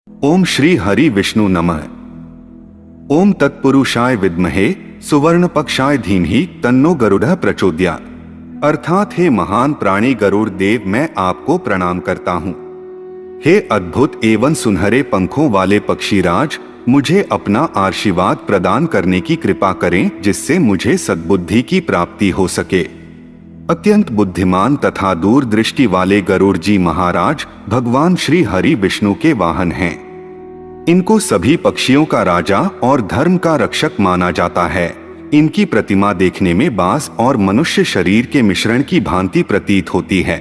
ओम श्री हरि विष्णु नमः। ओम तत्पुरुषाय विद्महे सुवर्ण पक्षाय धीमहि तन्नो गरुड़ः प्रचोदयात्। अर्थात हे महान प्राणी गरुड़ देव, मैं आपको प्रणाम करता हूँ। हे अद्भुत एवं सुनहरे पंखों वाले पक्षीराज, मुझे अपना आशीर्वाद प्रदान करने की कृपा करें, जिससे मुझे सद्बुद्धि की प्राप्ति हो सके। अत्यंत बुद्धिमान तथा दूरदृष्टि वाले गरुड़ जी महाराज भगवान श्री हरि विष्णु के वाहन हैं। इनको सभी पक्षियों का राजा और धर्म का रक्षक माना जाता है। इनकी प्रतिमा देखने में बाज और मनुष्य शरीर के मिश्रण की भांति प्रतीत होती है।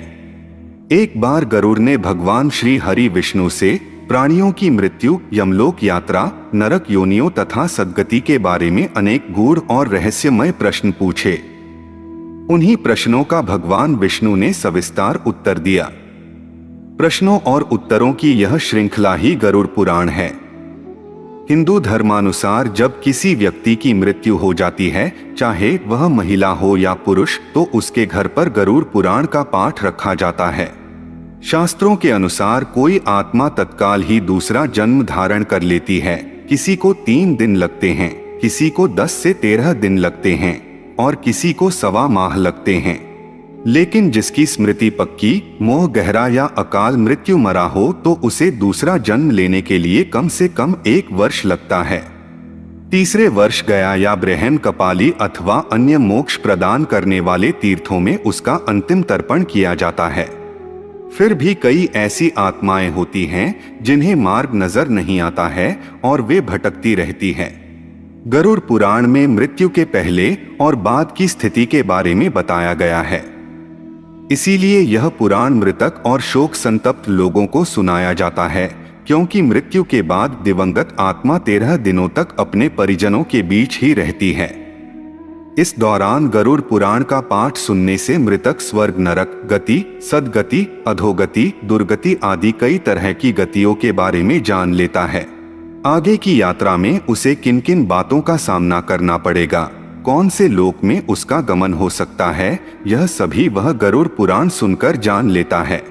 एक बार गरुड़ ने भगवान श्री हरि विष्णु से प्राणियों की मृत्यु, यमलोक यात्रा, नरक योनियों तथा सद्गति के बारे में अनेक गूढ़ और रहस्यमय प्रश्न पूछे। उन्हीं प्रश्नों का भगवान विष्णु ने सविस्तार उत्तर दिया। प्रश्नों और उत्तरों की यह श्रृंखला ही गरुड़ पुराण है। हिंदू धर्मानुसार जब किसी व्यक्ति की मृत्यु हो जाती है, चाहे वह महिला हो या पुरुष, तो उसके घर पर गरुड़ पुराण का पाठ रखा जाता है। शास्त्रों के अनुसार कोई आत्मा तत्काल ही दूसरा जन्म धारण कर लेती है। किसी को 3 दिन लगते हैं, किसी को 10 से 13 दिन लगते हैं और किसी को 1.25 माह लगते हैं। लेकिन जिसकी स्मृति पक्की, मोह गहरा या अकाल मृत्यु मरा हो, तो उसे दूसरा जन्म लेने के लिए कम से कम 1 वर्ष लगता है। तीसरे वर्ष गया या ब्रह्म कपाली अथवा अन्य मोक्ष प्रदान करने वाले तीर्थों में उसका अंतिम तर्पण किया जाता है। फिर भी कई ऐसी आत्माएं होती हैं जिन्हें मार्ग नजर नहीं आता है और वे भटकती रहती हैं। गरुड़ पुराण में मृत्यु के पहले और बाद की स्थिति के बारे में बताया गया है। इसीलिए यह पुराण मृतक और शोक संतप्त लोगों को सुनाया जाता है, क्योंकि मृत्यु के बाद दिवंगत आत्मा 13 दिनों तक अपने परिजनों के बीच ही रहती है। इस दौरान गरुड़ पुराण का पाठ सुनने से मृतक स्वर्ग, नरक गति, सद्गति, अधोगति, दुर्गति आदि कई तरह की गतियों के बारे में जान लेता है। आगे की यात्रा में उसे किन किन बातों का सामना करना पड़ेगा, कौन से लोक में उसका गमन हो सकता है, यह सभी वह गरुड़ पुराण सुनकर जान लेता है।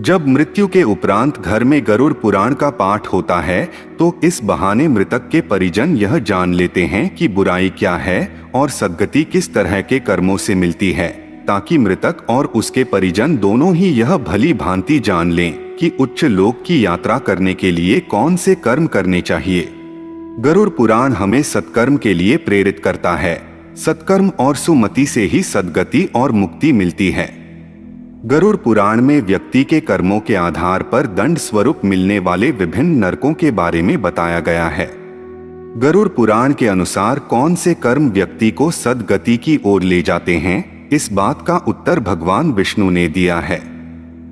जब मृत्यु के उपरांत घर में गरुड़ पुराण का पाठ होता है, तो इस बहाने मृतक के परिजन यह जान लेते हैं कि बुराई क्या है और सद्गति किस तरह के कर्मों से मिलती है, ताकि मृतक और उसके परिजन दोनों ही यह भली भांति जान लें कि उच्च लोक की यात्रा करने के लिए कौन से कर्म करने चाहिए। गरुड़ पुराण हमें सत्कर्म के लिए प्रेरित करता है। सत्कर्म और सुमति से ही सद्गति और मुक्ति मिलती है। गरुड़ पुराण में व्यक्ति के कर्मों के आधार पर दंड स्वरूप मिलने वाले विभिन्न नरकों के बारे में बताया गया है। गरुड़ पुराण के अनुसार कौन से कर्म व्यक्ति को सद्गति की ओर ले जाते हैं, इस बात का उत्तर भगवान विष्णु ने दिया है।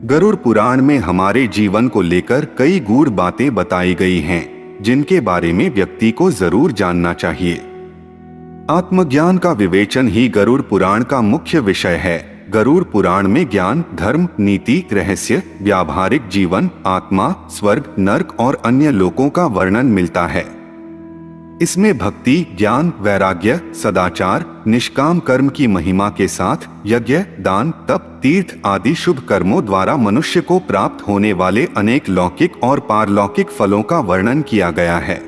गरुड़ पुराण में हमारे जीवन को लेकर कई गूढ़ बातें बताई गई हैं, जिनके बारे में व्यक्ति को जरूर जानना चाहिए। आत्मज्ञान का विवेचन ही गरुड़ पुराण का मुख्य विषय है। गरुड़ पुराण में ज्ञान, धर्म, नीति, रहस्य, व्यावहारिक जीवन, आत्मा, स्वर्ग, नरक और अन्य लोकों का वर्णन मिलता है। इसमें भक्ति, ज्ञान, वैराग्य, सदाचार, निष्काम कर्म की महिमा के साथ यज्ञ, दान, तप, तीर्थ आदि शुभ कर्मों द्वारा मनुष्य को प्राप्त होने वाले अनेक लौकिक और पारलौकिक फलों का वर्णन किया गया है।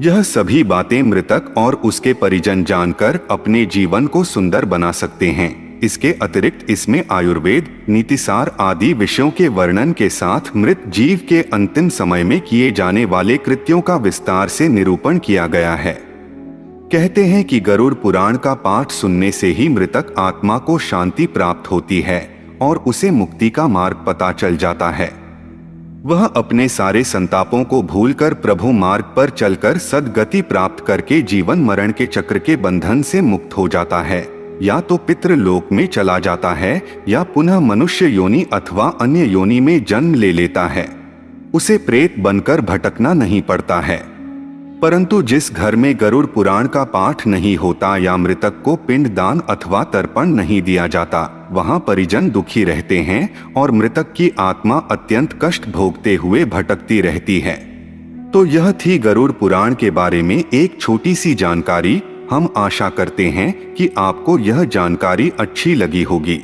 यह सभी बातें मृतक और उसके परिजन जानकर अपने जीवन को सुंदर बना सकते हैं। इसके अतिरिक्त इसमें आयुर्वेद, नीतिसार आदि विषयों के वर्णन के साथ मृत जीव के अंतिम समय में किए जाने वाले कृत्यों का विस्तार से निरूपण किया गया है। कहते हैं कि गरुड़ पुराण का पाठ सुनने से ही मृतक आत्मा को शांति प्राप्त होती है और उसे मुक्ति का मार्ग पता चल जाता है। वह अपने सारे संतापों को भूलकर प्रभु मार्ग पर चलकर सद्गति प्राप्त करके जीवन मरण के चक्र के बंधन से मुक्त हो जाता है। या तो पितृलोक में चला जाता है या पुनः मनुष्य योनि अथवा अन्य योनि में जन्म ले लेता है। उसे प्रेत बनकर भटकना नहीं पड़ता है। परंतु जिस घर में गरुड़ पुराण का पाठ नहीं होता या मृतक को पिंड दान अथवा तर्पण नहीं दिया जाता, वहां परिजन दुखी रहते हैं और मृतक की आत्मा अत्यंत कष्ट भोगते हुए भटकती रहती है। तो यह थी गरुड़ पुराण के बारे में एक छोटी सी जानकारी। हम आशा करते हैं कि आपको यह जानकारी अच्छी लगी होगी।